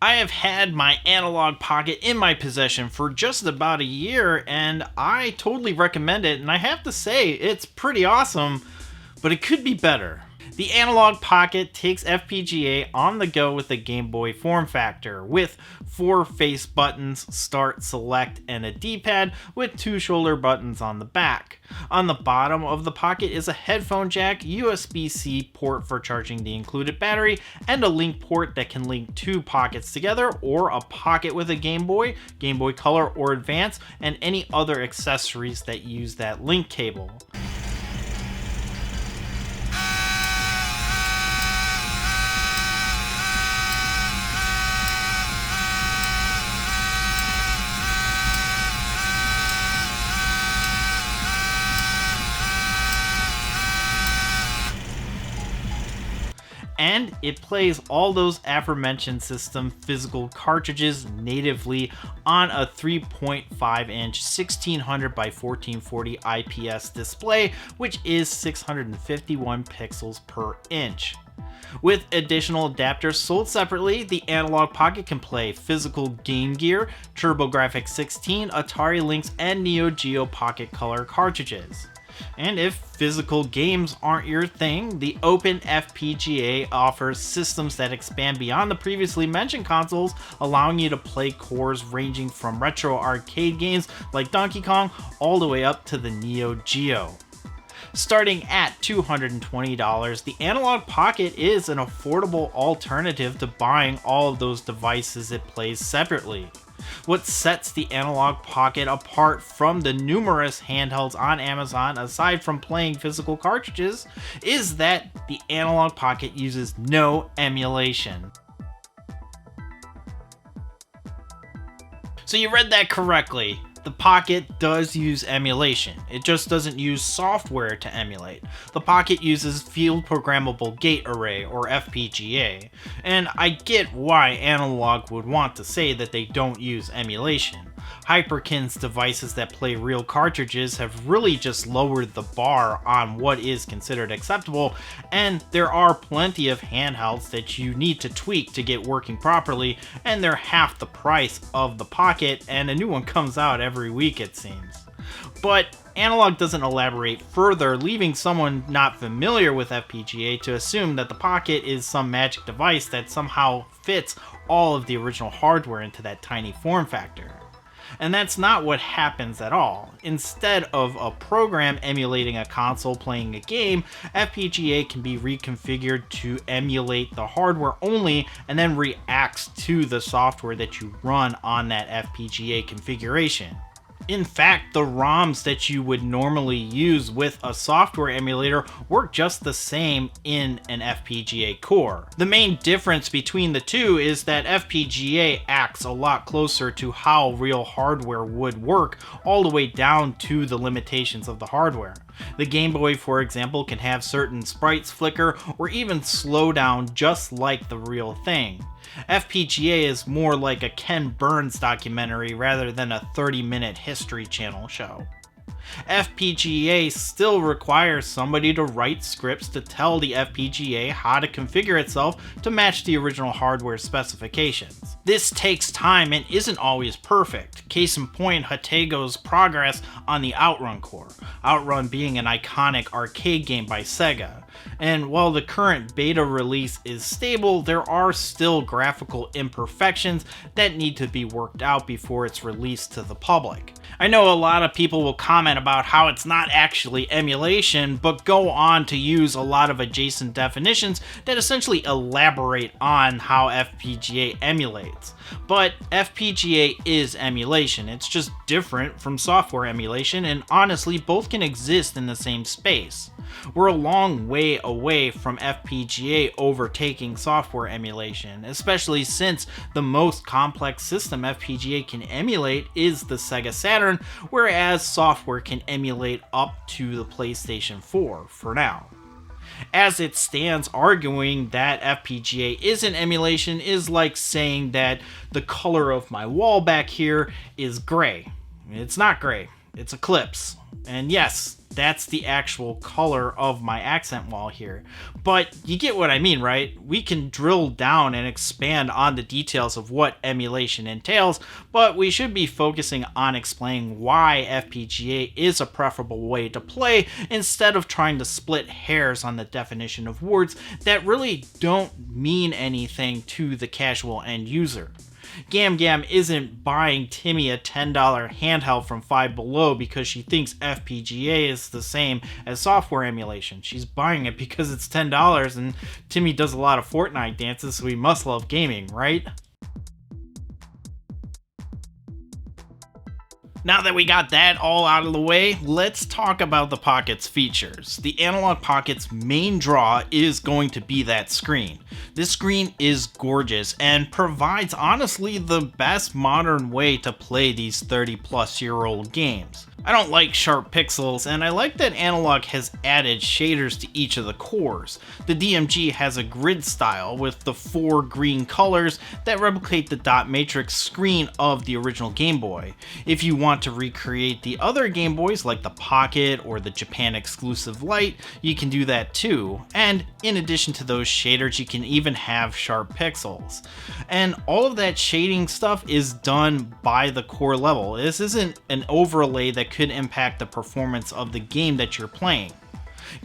I have had my Analogue Pocket in my possession for just about a year, and I totally recommend it, and I have to say, it's pretty awesome, but it could be better. The Analogue Pocket takes FPGA on the go with a Game Boy form factor, with 4 face buttons, start, select, and a D-pad with 2 shoulder buttons on the back. On the bottom of the Pocket is a headphone jack, USB-C port for charging the included battery, and a link port that can link 2 Pockets together, or a Pocket with a Game Boy, Gameboy Color or Advance, and any other accessories that use that link cable. And it plays all those aforementioned system physical cartridges natively on a 3.5 inch 1600 by 1440 IPS display, which is 651 pixels per inch. With additional adapters sold separately, the Analogue Pocket can play physical Game Gear, Grafx 16, Atari Lynx, and Neo Geo Pocket Color cartridges. And if physical games aren't your thing, the Open FPGA offers systems that expand beyond the previously mentioned consoles, allowing you to play cores ranging from retro arcade games like Donkey Kong all the way up to the Neo Geo. Starting at $220, the Analogue Pocket is an affordable alternative to buying all of those devices it plays separately. What sets the Analogue Pocket apart from the numerous handhelds on Amazon, aside from playing physical cartridges, is that the Analogue Pocket uses no emulation. So you read that correctly. The Pocket does use emulation. It just doesn't use software to emulate. The Pocket uses Field Programmable Gate Array, or FPGA, and I get why Analogue would want to say that they don't use emulation. Hyperkin's devices that play real cartridges have really just lowered the bar on what is considered acceptable, and there are plenty of handhelds that you need to tweak to get working properly, and they're half the price of the Pocket, and a new one comes out every week it seems. But Analogue doesn't elaborate further, leaving someone not familiar with FPGA to assume that the Pocket is some magic device that somehow fits all of the original hardware into that tiny form factor. And that's not what happens at all. Instead of a program emulating a console playing a game, FPGA can be reconfigured to emulate the hardware only and then reacts to the software that you run on that FPGA configuration. In fact, the ROMs that you would normally use with a software emulator work just the same in an FPGA core. The main difference between the two is that FPGA acts a lot closer to how real hardware would work, all the way down to the limitations of the hardware. The Game Boy, for example, can have certain sprites flicker or even slow down just like the real thing. FPGA is more like a Ken Burns documentary rather than a 30-minute History Channel show. FPGA still requires somebody to write scripts to tell the FPGA how to configure itself to match the original hardware specifications. This takes time and isn't always perfect. Case in point, Hatego's progress on the Outrun core, Outrun being an iconic arcade game by Sega. And while the current beta release is stable, there are still graphical imperfections that need to be worked out before it's released to the public. I know a lot of people will comment about how it's not actually emulation, but go on to use a lot of adjacent definitions that essentially elaborate on how FPGA emulates. But FPGA is emulation, it's just different from software emulation, and honestly, both can exist in the same space. We're a long way away from FPGA overtaking software emulation, especially since the most complex system FPGA can emulate is the Sega Saturn, whereas software can emulate up to the PlayStation 4 for now. As it stands, arguing that FPGA isn't emulation is like saying that the color of my wall back here is gray. It's not gray. It's Eclipse. And yes, that's the actual color of my accent wall here. But you get what I mean, right? We can drill down and expand on the details of what emulation entails, but we should be focusing on explaining why FPGA is a preferable way to play instead of trying to split hairs on the definition of words that really don't mean anything to the casual end user. Gam isn't buying Timmy a $10 handheld from Five Below because she thinks FPGA is the same as software emulation. She's buying it because it's $10 and Timmy does a lot of Fortnite dances, so he must love gaming, right? Now that we got that all out of the way, let's talk about the Pocket's features. The Analogue Pocket's main draw is going to be that screen. This screen is gorgeous and provides honestly the best modern way to play these 30-plus-year-old games. I don't like sharp pixels, and I like that Analogue has added shaders to each of the cores. The DMG has a grid style with the 4 green colors that replicate the dot matrix screen of the original Game Boy. If you want to recreate the other Game Boys like the Pocket or the Japan exclusive Lite, you can do that too. And in addition to those shaders, you can even have sharp pixels. And all of that shading stuff is done by the core level. This isn't an overlay that could impact the performance of the game that you're playing.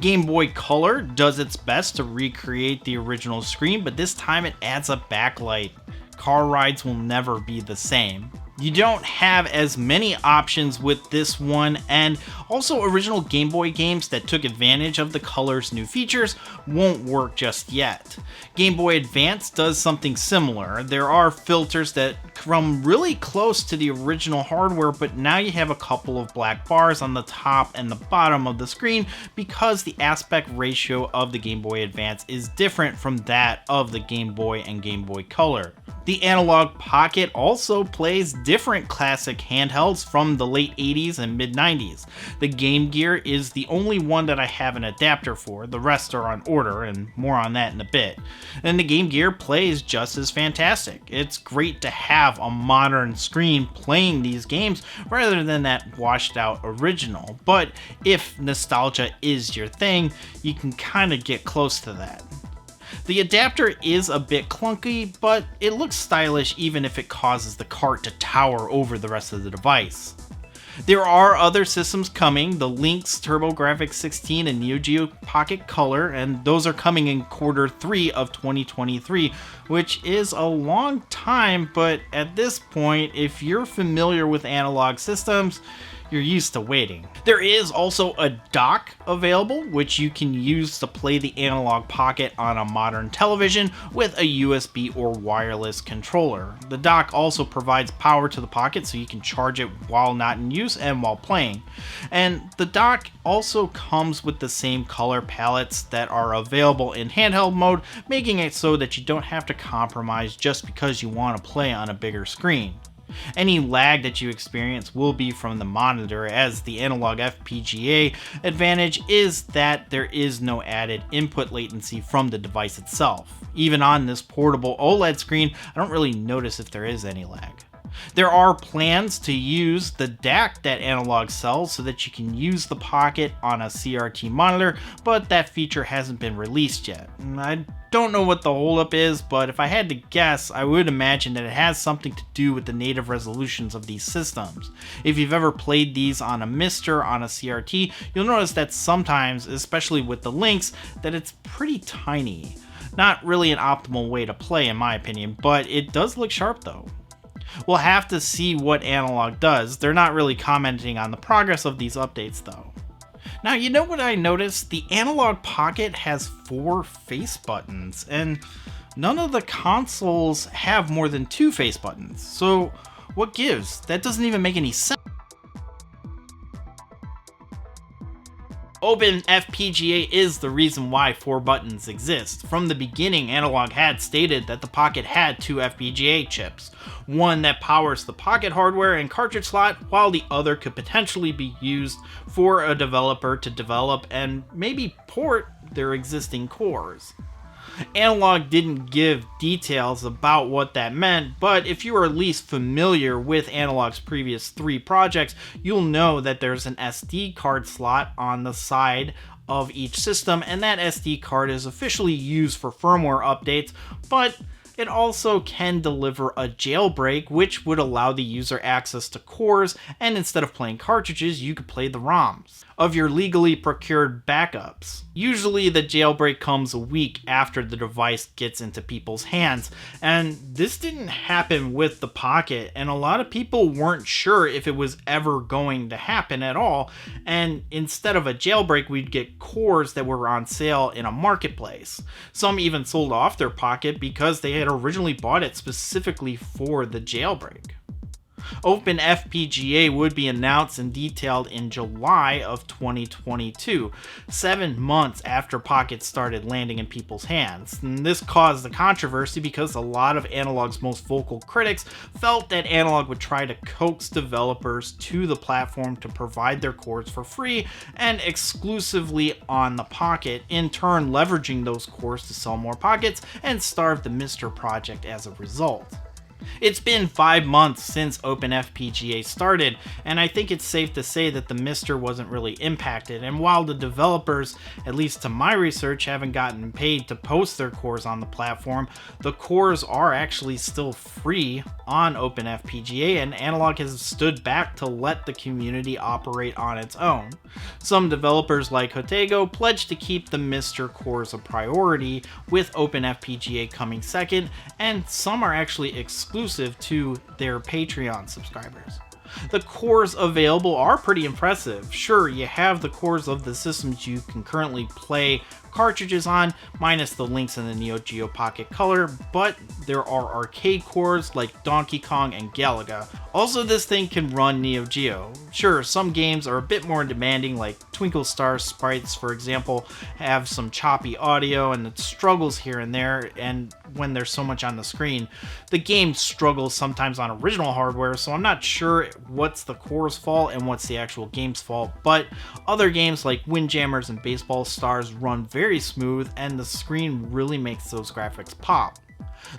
Gameboy Color does its best to recreate the original screen, but this time it adds a backlight. Car rides will never be the same. You don't have as many options with this one, and also original Game Boy games that took advantage of the Color's new features won't work just yet. Game Boy Advance does something similar. There are filters that come really close to the original hardware, but now you have a couple of black bars on the top and the bottom of the screen because the aspect ratio of the Game Boy Advance is different from that of the Game Boy and Game Boy Color. The Analogue Pocket also plays different classic handhelds from the late 80s and mid 90s. The Game Gear is the only one that I have an adapter for, the rest are on order, and more on that in a bit. And the Game Gear plays just as fantastic. It's great to have a modern screen playing these games rather than that washed out original, but if nostalgia is your thing, you can kind of get close to that. The adapter is a bit clunky, but it looks stylish even if it causes the cart to tower over the rest of the device. There are other systems coming, the Lynx, TurboGrafx 16, and Neo Geo Pocket Color, and those are coming in Q3 of 2023, which is a long time, but at this point, if you're familiar with analog systems, you're used to waiting. There is also a dock available, which you can use to play the Analogue Pocket on a modern television with a USB or wireless controller. The dock also provides power to the Pocket so you can charge it while not in use and while playing. And the dock also comes with the same color palettes that are available in handheld mode, making it so that you don't have to compromise just because you want to play on a bigger screen. Any lag that you experience will be from the monitor, as the Analogue FPGA advantage is that there is no added input latency from the device itself. Even on this portable OLED screen, I don't really notice if there is any lag. There are plans to use the DAC that Analogue sells so that you can use the Pocket on a CRT monitor, but that feature hasn't been released yet. I don't know what the holdup is, but if I had to guess, I would imagine that it has something to do with the native resolutions of these systems. If you've ever played these on a Mister on a CRT, you'll notice that sometimes, especially with the Lynx, that it's pretty tiny. Not really an optimal way to play in my opinion, but it does look sharp though. We'll have to see what Analogue does. They're not really commenting on the progress of these updates though. Now, you know what I noticed? The Analogue Pocket has 4 face buttons, and none of the consoles have more than 2 face buttons. So what gives? That doesn't even make any sense. Open FPGA is the reason why 4 buttons exist. From the beginning, Analogue had stated that the Pocket had 2 FPGA chips. One that powers the Pocket hardware and cartridge slot, while the other could potentially be used for a developer to develop and maybe port their existing cores. Analogue didn't give details about what that meant, but if you are at least familiar with Analogue's previous 3 projects, you'll know that there's an SD card slot on the side of each system, and that SD card is officially used for firmware updates, but it also can deliver a jailbreak, which would allow the user access to cores, and instead of playing cartridges, you could play the ROMs of your legally procured backups. Usually the jailbreak comes a week after the device gets into people's hands, and this didn't happen with the Pocket, and a lot of people weren't sure if it was ever going to happen at all, and instead of a jailbreak, we'd get cores that were on sale in a marketplace. Some even sold off their Pocket because they had originally bought it specifically for the jailbreak. Open FPGA would be announced and detailed in July of 2022, 7 months after Pocket started landing in people's hands. And this caused a controversy because a lot of Analogue's most vocal critics felt that Analogue would try to coax developers to the platform to provide their cores for free and exclusively on the Pocket, in turn leveraging those cores to sell more Pockets and starve the Mr. project as a result. It's been 5 months since Open FPGA started, and I think it's safe to say that the Mr. wasn't really impacted, and while the developers, at least to my research, haven't gotten paid to post their cores on the platform, the cores are actually still free on Open FPGA, and Analogue has stood back to let the community operate on its own. Some developers like Hotego pledged to keep the Mr. cores a priority, with Open FPGA coming second, and some are actually exclusive to their Patreon subscribers. The cores available are pretty impressive. Sure, you have the cores of the systems you can currently play cartridges on, minus the Lynx and the Neo Geo Pocket Color, but there are arcade cores like Donkey Kong and Galaga. Also, this thing can run Neo Geo. Sure, some games are a bit more demanding, like Twinkle Star Sprites, for example, have some choppy audio and it struggles here and there, and when there's so much on the screen, the game struggles sometimes on original hardware, so I'm not sure what's the core's fault and what's the actual game's fault, but other games like Windjammers and Baseball Stars run very smooth, and the screen really makes those graphics pop.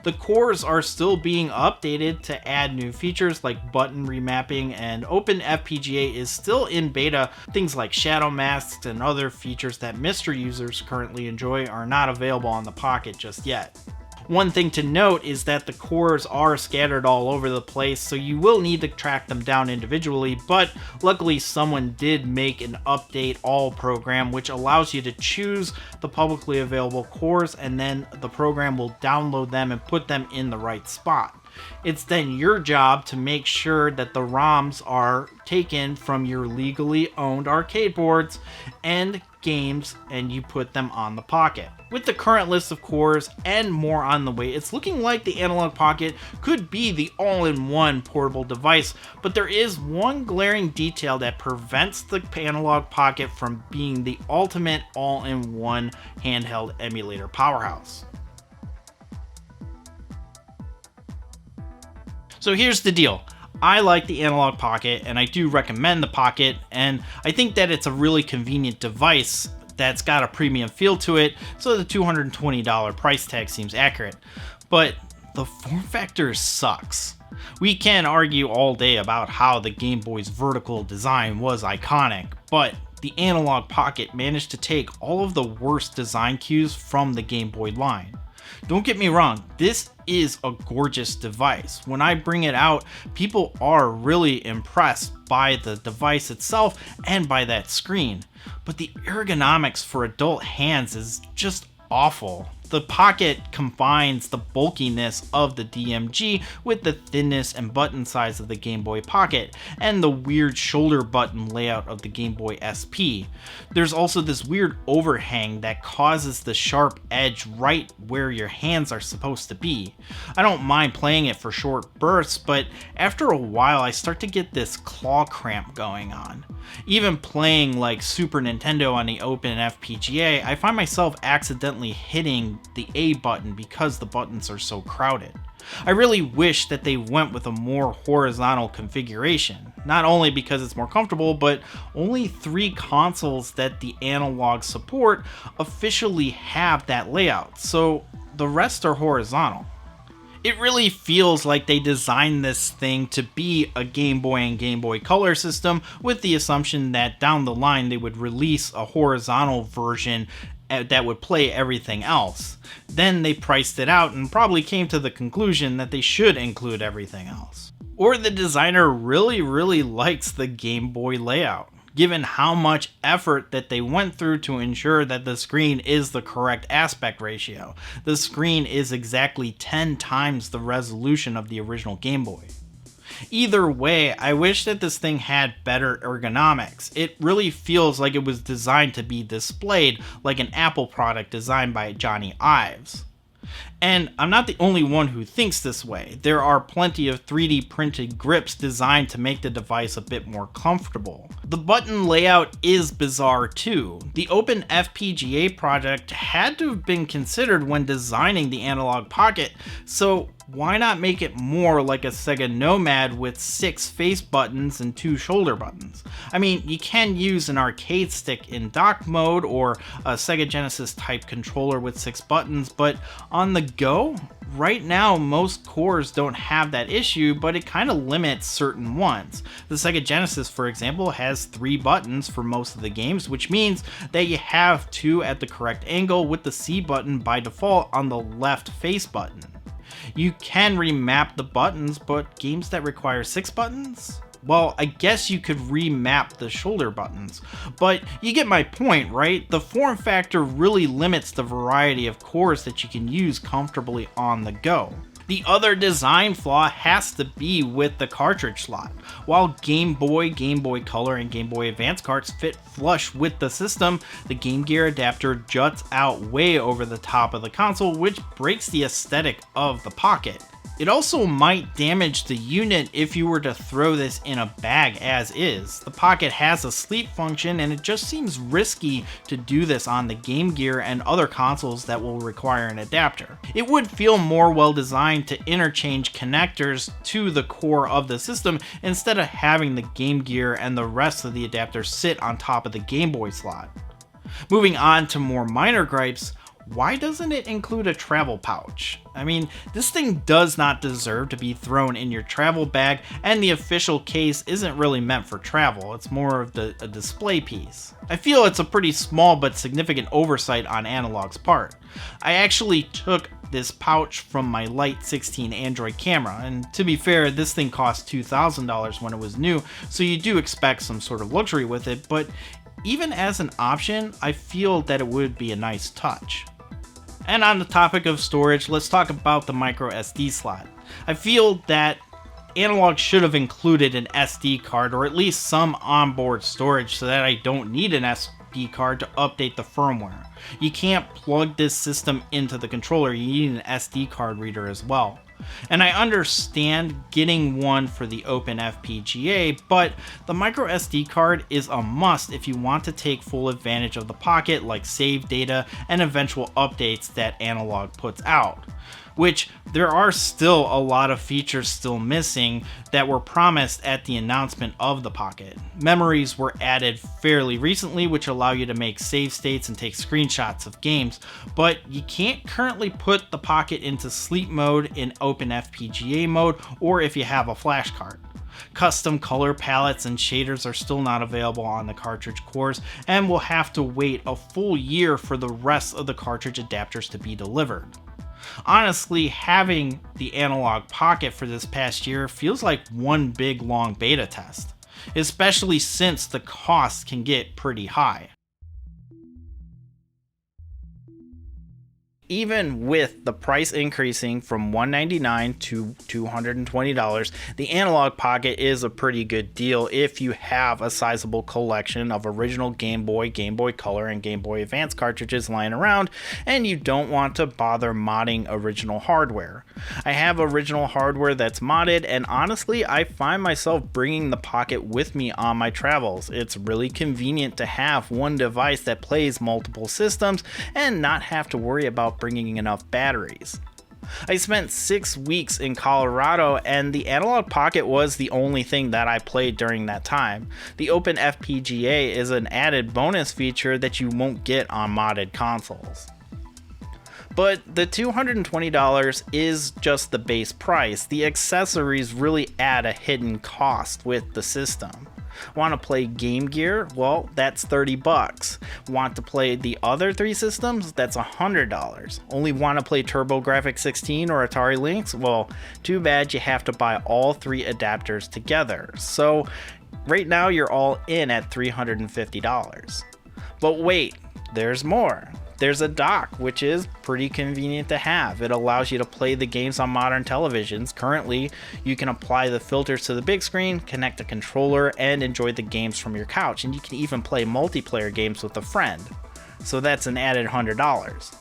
The cores are still being updated to add new features like button remapping, and Open FPGA is still in beta. Things like shadow masks and other features that Mr. users currently enjoy are not available on the Pocket just yet. One thing to note is that the cores are scattered all over the place, so you will need to track them down individually, but luckily someone did make an update all program which allows you to choose the publicly available cores, and then the program will download them and put them in the right spot. It's then your job to make sure that the ROMs are taken from your legally owned arcade boards and games, and you put them on the Pocket. With the current list of cores and more on the way, it's looking like the Analogue Pocket could be the all-in-one portable device, but there is one glaring detail that prevents the Analogue Pocket from being the ultimate all-in-one handheld emulator powerhouse. So here's the deal. I like the Analogue Pocket, and I do recommend the Pocket, and I think that it's a really convenient device that's got a premium feel to it, so the $220 price tag seems accurate. But the form factor sucks. We can argue all day about how the Game Boy's vertical design was iconic, but the Analogue Pocket managed to take all of the worst design cues from the Game Boy line. Don't get me wrong, this is a gorgeous device. When I bring it out, people are really impressed by the device itself and by that screen. But the ergonomics for adult hands is just awful. The Pocket combines the bulkiness of the DMG with the thinness and button size of the Game Boy Pocket, and the weird shoulder button layout of the Game Boy SP. There's also this weird overhang that causes the sharp edge right where your hands are supposed to be. I don't mind playing it for short bursts, but after a while I start to get this claw cramp going on. Even playing like Super Nintendo on the Open FPGA, I find myself accidentally hitting the A button because the buttons are so crowded. I really wish that they went with a more horizontal configuration, not only because it's more comfortable, but only 3 consoles that the Analogue support officially have that layout, so the rest are horizontal. It really feels like they designed this thing to be a Game Boy and Game Boy Color system with the assumption that down the line they would release a horizontal version that would play everything else. Then they priced it out and probably came to the conclusion that they should include everything else. Or the designer really likes the Game Boy layout, given how much effort that they went through to ensure that the screen is the correct aspect ratio. The screen is exactly 10 times the resolution of the original Game Boy. Either way, I wish that this thing had better ergonomics. It really feels like it was designed to be displayed like an Apple product designed by Johnny Ives. And I'm not the only one who thinks this way. There are plenty of 3D printed grips designed to make the device a bit more comfortable. The button layout is bizarre too. The Open FPGA project had to have been considered when designing the Analogue Pocket, so why not make it more like a Sega Nomad with 6 face buttons and 2 shoulder buttons? I mean, you can use an arcade stick in dock mode or a Sega Genesis type controller with 6 buttons, but on the go, right now most cores don't have that issue, but it kind of limits certain ones. The Sega Genesis, for example, has 3 buttons for most of the games, which means that you have 2 at the correct angle with the C button by default on the left face button. You can remap the buttons, but games that require 6 buttons? Well, I guess you could remap the shoulder buttons, but you get my point, right? The form factor really limits the variety of cores that you can use comfortably on the go. The other design flaw has to be with the cartridge slot. While Game Boy, Game Boy Color, and Game Boy Advance carts fit flush with the system, the Game Gear adapter juts out way over the top of the console, which breaks the aesthetic of the Pocket. It also might damage the unit if you were to throw this in a bag as is. The Pocket has a sleep function and it just seems risky to do this on the Game Gear and other consoles that will require an adapter. It would feel more well designed to interchange connectors to the core of the system instead of having the Game Gear and the rest of the adapter sit on top of the Game Boy slot. Moving on to more minor gripes, why doesn't it include a travel pouch? I mean, this thing does not deserve to be thrown in your travel bag, and the official case isn't really meant for travel, it's more of a display piece. I feel it's a pretty small but significant oversight on Analogue's part. I actually took this pouch from my Lite 16 Android camera, and to be fair, this thing cost $2,000 when it was new, so you do expect some sort of luxury with it, but even as an option, I feel that it would be a nice touch. And on the topic of storage, let's talk about the micro SD slot. I feel that Analogue should have included an SD card or at least some onboard storage so that I don't need an SD card to update the firmware. You can't plug this system into the controller, you need an SD card reader as well. And I understand getting one for the Open FPGA, but the micro SD card is a must if you want to take full advantage of the Pocket, like save data and eventual updates that Analogue puts out. Which there are still a lot of features still missing that were promised at the announcement of the Pocket. Memories were added fairly recently, which allow you to make save states and take screenshots of games, but you can't currently put the Pocket into sleep mode in Open FPGA mode or if you have a flash card. Custom color palettes and shaders are still not available on the cartridge cores, and we'll have to wait a full year for the rest of the cartridge adapters to be delivered. Honestly, having the Analogue Pocket for this past year feels like one big long beta test, especially since the cost can get pretty high. Even with the price increasing from $199 to $220, the Analogue Pocket is a pretty good deal if you have a sizable collection of original Game Boy, Game Boy Color, and Game Boy Advance cartridges lying around, and you don't want to bother modding original hardware. I have original hardware that's modded, and honestly, I find myself bringing the Pocket with me on my travels. It's really convenient to have one device that plays multiple systems and not have to worry about bringing enough batteries. I spent 6 weeks in Colorado, and the Analogue Pocket was the only thing that I played during that time. The Open FPGA is an added bonus feature that you won't get on modded consoles. But the $220 is just the base price. The accessories really add a hidden cost with the system. Want to play Game Gear? Well, that's $30. Want to play the other 3 systems? That's $100. Only want to play Grafx 16 or Atari Lynx? Well, too bad you have to buy all 3 adapters together. So right now you're all in at $350. But wait, there's more. There's a dock, which is pretty convenient to have. It allows you to play the games on modern televisions. Currently, you can apply the filters to the big screen, connect a controller, and enjoy the games from your couch. And you can even play multiplayer games with a friend. So that's an added $100.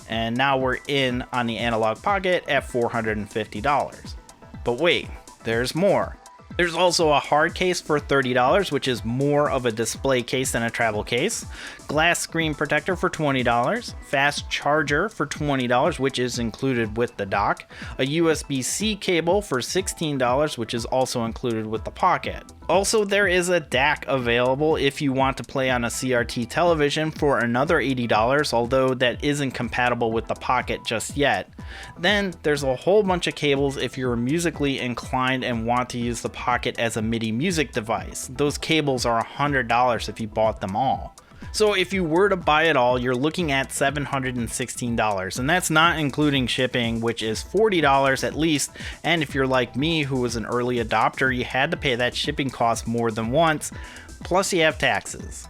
And now we're in on the Analogue Pocket at $450. But wait, there's more. There's also a hard case for $30, which is more of a display case than a travel case. Glass screen protector for $20. Fast charger for $20, which is included with the dock. A USB-C cable for $16, which is also included with the Pocket. Also, there is a DAC available if you want to play on a CRT television for another $80, although that isn't compatible with the Pocket just yet. Then there's a whole bunch of cables if you're musically inclined and want to use the Pocket as a MIDI music device. Those cables are $100 if you bought them all. So if you were to buy it all, you're looking at $716, and that's not including shipping, which is $40 at least. And if you're like me, who was an early adopter, you had to pay that shipping cost more than once, plus you have taxes.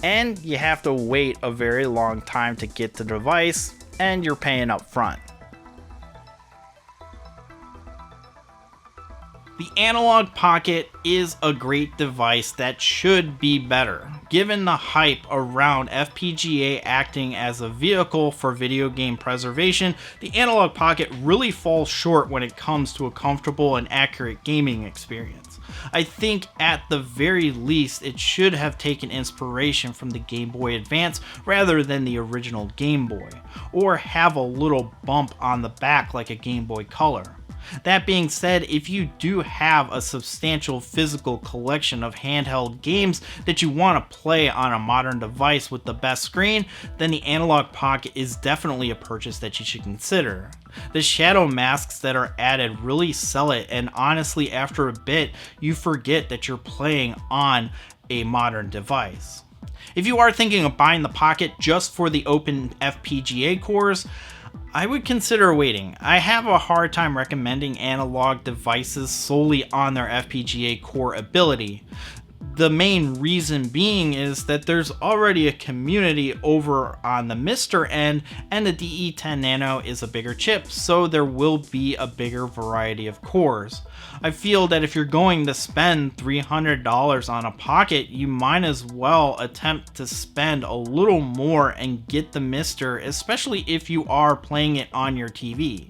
And you have to wait a very long time to get the device, and you're paying up front. The Analogue Pocket is a great device that should be better. Given the hype around FPGA acting as a vehicle for video game preservation, the Analogue Pocket really falls short when it comes to a comfortable and accurate gaming experience. I think at the very least it should have taken inspiration from the Gameboy Advance rather than the original Game Boy, or have a little bump on the back like a Gameboy Color. That being said, if you do have a substantial physical collection of handheld games that you want to play on a modern device with the best screen, then the Analogue Pocket is definitely a purchase that you should consider. The shadow masks that are added really sell it, and honestly after a bit you forget that you're playing on a modern device. If you are thinking of buying the Pocket just for the Open FPGA cores, I would consider waiting. I have a hard time recommending analog devices solely on their FPGA core ability. The main reason being is that there's already a community over on the MiSTer end, and the DE10 Nano is a bigger chip, so there will be a bigger variety of cores. I feel that if you're going to spend $300 on a Pocket, you might as well attempt to spend a little more and get the MiSTer, especially if you are playing it on your TV.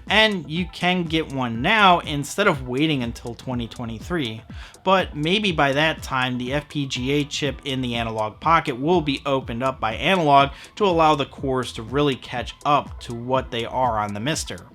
And you can get one now instead of waiting until 2023, but maybe by that time the FPGA chip in the Analogue Pocket will be opened up by Analogue to allow the cores to really catch up to what they are on the MiSTer.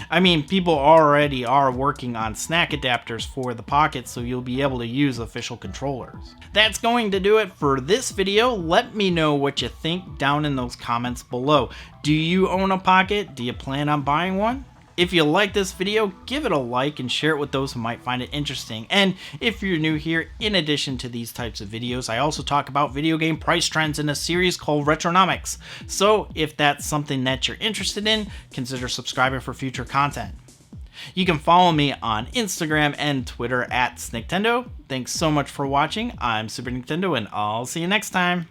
I mean, people already are working on snack adapters for the Pocket, so you'll be able to use official controllers. That's going to do it for this video. Let me know what you think down in those comments below. Do you own a Pocket? Do you plan on buying one? If you like this video, give it a like and share it with those who might find it interesting. And if you're new here, in addition to these types of videos, I also talk about video game price trends in a series called Retronomics. So if that's something that you're interested in, consider subscribing for future content. You can follow me on Instagram and Twitter at snicktendo. Thanks so much for watching. I'm Super Nintendo, and I'll see you next time.